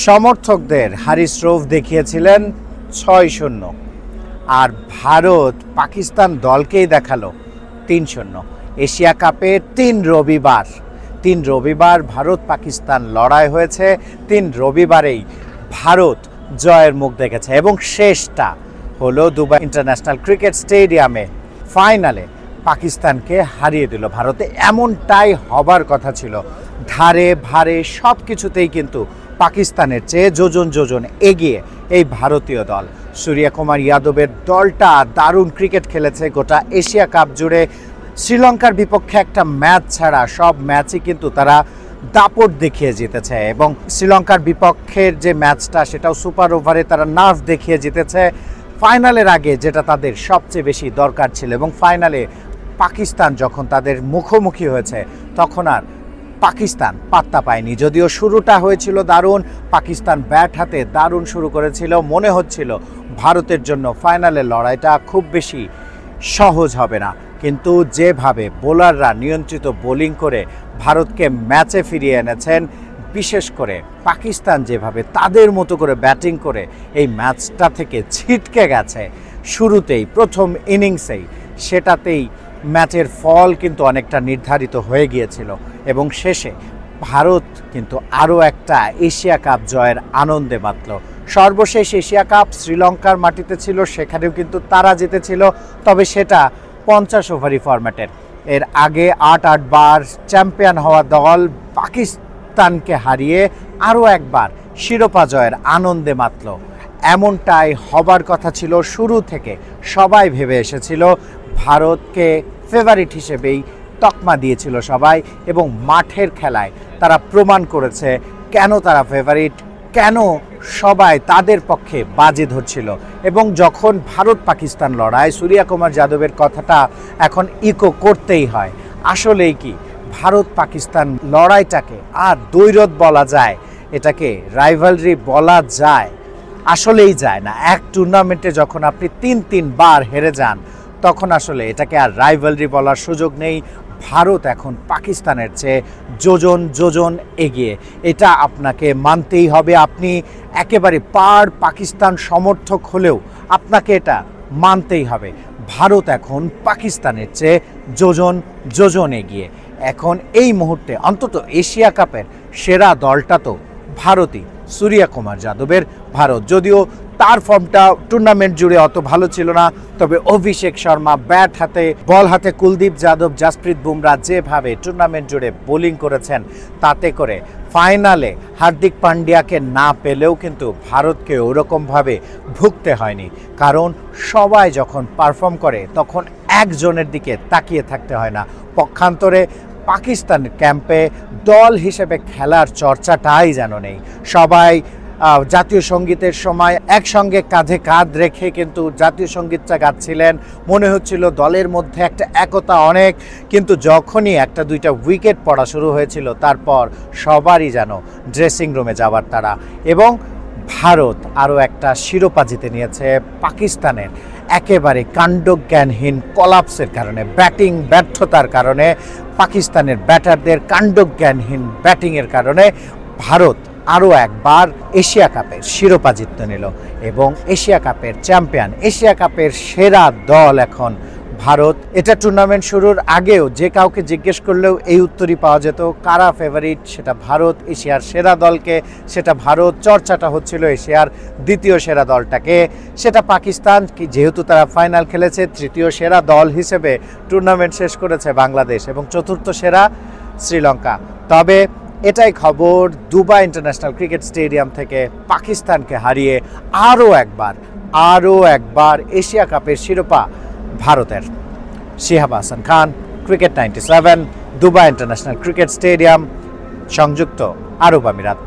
সমর্থকদের হারিস রৌফ দেখিয়েছিলেন ৬-০, আর ভারত পাকিস্তান দলকেই দেখালো ৩-০। এশিয়া কাপে তিন রবিবার ভারত পাকিস্তান লড়াই হয়েছে। ৩ রবিবারেই ভারত জয়ের মুখ দেখেছে এবং শেষটা হলো দুবাই ইন্টারন্যাশনাল ক্রিকেট স্টেডিয়ামে ফাইনালে পাকিস্তানকে হারিয়ে দিল ভারতে। এমনটাই হবার কথা ছিল। ধারে ভারে সব কিছুতেই কিন্তু পাকিস্তানের চেয়ে যোজন এগিয়ে এই ভারতীয় দল। সূর্যকুমার যাদবের দলটা দারুণ ক্রিকেট খেলেছে গোটা এশিয়া কাপ জুড়ে। শ্রীলঙ্কার বিপক্ষে একটা ম্যাচ ছাড়া সব ম্যাচই কিন্তু তারা দাপট দেখিয়ে জিতেছে এবং শ্রীলঙ্কার বিপক্ষের যে ম্যাচটা সেটাও সুপার ওভারে তারা নার্ভ দেখিয়ে জিতেছে ফাইনালের আগে, যেটা তাদের সবচেয়ে বেশি দরকার ছিল। এবং ফাইনালে পাকিস্তান যখন তাদের মুখোমুখি হয়েছে তখন আর পাকিস্তান পাত্তা পায়নি। যদিও শুরুটা হয়েছিল দারুণ, পাকিস্তান ব্যাট হাতে দারুণ শুরু করেছিল, মনে হচ্ছিল ভারতের জন্য ফাইনালের লড়াইটা খুব বেশি সহজ হবে না, কিন্তু যেভাবে বোলাররা নিয়ন্ত্রিত বোলিং করে ভারতকে ম্যাচে ফিরিয়ে এনেছেন, বিশেষ করে পাকিস্তান যেভাবে তাদের মতো করে ব্যাটিং করে এই ম্যাচটা থেকে ছিটকে গেছে শুরুতেই প্রথম ইনিংসেই, সেটাতেই ম্যাচের ফল কিন্তু অনেকটা নির্ধারিত হয়ে গিয়েছিল এবং শেষে ভারত কিন্তু আরও একটা এশিয়া কাপ জয়ের আনন্দে মাতল। সর্বশেষ এশিয়া কাপ শ্রীলঙ্কার মাটিতে ছিল, সেখানেও কিন্তু তারা জিতেছিল, তবে সেটা 50 ওভারি ফরম্যাটের। এর আগে 8 বার চ্যাম্পিয়ন হওয়া দল পাকিস্তানকে হারিয়ে আরও একবার শিরোপা জয়ের আনন্দে মাতল। এমনটাই হবার কথা ছিল শুরু থেকে। সবাই ভেবে এসেছিল ভারতকে ফেভারিট হিসেবেই তকমা দিয়েছিল সবাই, এবং মাঠের খেলায় তারা প্রমাণ করেছে কেন তারা ফেভারিট, কেন সবাই তাদের পক্ষে বাজি ধরছিল। এবং যখন ভারত পাকিস্তান লড়াই, সূর্যকুমার যাদবের কথাটা এখন ইকো করতেই হয়। আসলেই কি ভারত পাকিস্তান লড়াইটাকে আর দ্বৈরথ বলা যায়, এটাকে রাইভালরি বলা যায়? আসলেই যায় না। এক টুর্নামেন্টে যখন আপনি 3 বার হেরে যান তখন আসলে এটাকে আর রাইভালরি বলার সুযোগ নেই। ভারত এখন পাকিস্তানের চেয়ে যোজন এগিয়ে, এটা আপনাকে মানতেই হবে। আপনি একেবারে পাকিস্তান সমর্থক হলেও আপনাকে এটা মানতেই হবে। ভারত এখন পাকিস্তানের চেয়ে যোজন এগিয়ে। এখন এই মুহূর্তে অন্তত এশিয়া কাপের সেরা দলটা তো ভারতই, সূর্যকুমার যাদবের ভারত। যদিও তার ফর্মটা টুর্নামেন্ট জুড়ে অত ভালো ছিল না, তবে অভিষেক শর্মা ব্যাট হাতে বল হাতে, কুলদীপ যাদব, জাসপ্রীত বুমরা যেভাবে টুর্নামেন্ট জুড়ে বোলিং করেছেন, তাতে করে ফাইনালে হার্দিক পান্ডিয়াকে না পেলেও কিন্তু ভারতকে ওরকমভাবে ভুগতে হয়নি। কারণ সবাই যখন পারফর্ম করে তখন একজনের দিকে তাকিয়ে থাকতে হয় না। পক্ষান্তরে পাকিস্তান ক্যাম্পে দল হিসেবে খেলার চর্চাটাই যেন নেই। সবাই জাতীয় সঙ্গীতের সময় একসঙ্গে কাঁধে কাঁধ রেখে কিন্তু জাতীয় সঙ্গীতটা গাচ্ছিলেন, মনে হচ্ছিল দলের মধ্যে একটা একতা অনেক। কিন্তু যখনই 1-2টা উইকেট পড়া শুরু হয়েছিল তারপর সবারই যেন ড্রেসিং রুমে যাওয়ার তাড়া। এবং ভারত আরও একটা শিরোপা জিতে নিয়েছে পাকিস্তানের একেবারে কাণ্ডজ্ঞানহীন কলাপসের কারণে, ব্যাটিং ব্যর্থতার কারণে, পাকিস্তানের ব্যাটারদের কাণ্ডজ্ঞানহীন ব্যাটিংয়ের কারণে ভারত আরও একবার এশিয়া কাপের শিরোপা জিতে নিল এবং এশিয়া কাপের চ্যাম্পিয়ন, এশিয়া কাপের সেরা দল এখন ভারত। এটা টুর্নামেন্ট শুরুর আগেও যে কাউকে জিজ্ঞেস করলেও এই উত্তরই পাওয়া যেত, কারা ফেভারিট, সেটা ভারত। এশিয়ার সেরা দলকে, সেটা ভারত। চর্চাটা হচ্ছিল এশিয়ার দ্বিতীয় সেরা দলটাকে, সেটা পাকিস্তান। কি যেহেতু তারা ফাইনাল খেলেছে, তৃতীয় সেরা দল হিসেবে টুর্নামেন্ট শেষ করেছে বাংলাদেশ এবং চতুর্থ সেরা শ্রীলঙ্কা। তবে এটাই খবর, দুবাই ইন্টারন্যাশনাল ক্রিকেট স্টেডিয়াম থেকে পাকিস্তানকে হারিয়ে আরও একবার এশিয়া কাপের শিরোপা ভারতের। Shihab Hasan Khan, cricket 97, Dubai international cricket stadium, সংযুক্ত আরব আমিরাত।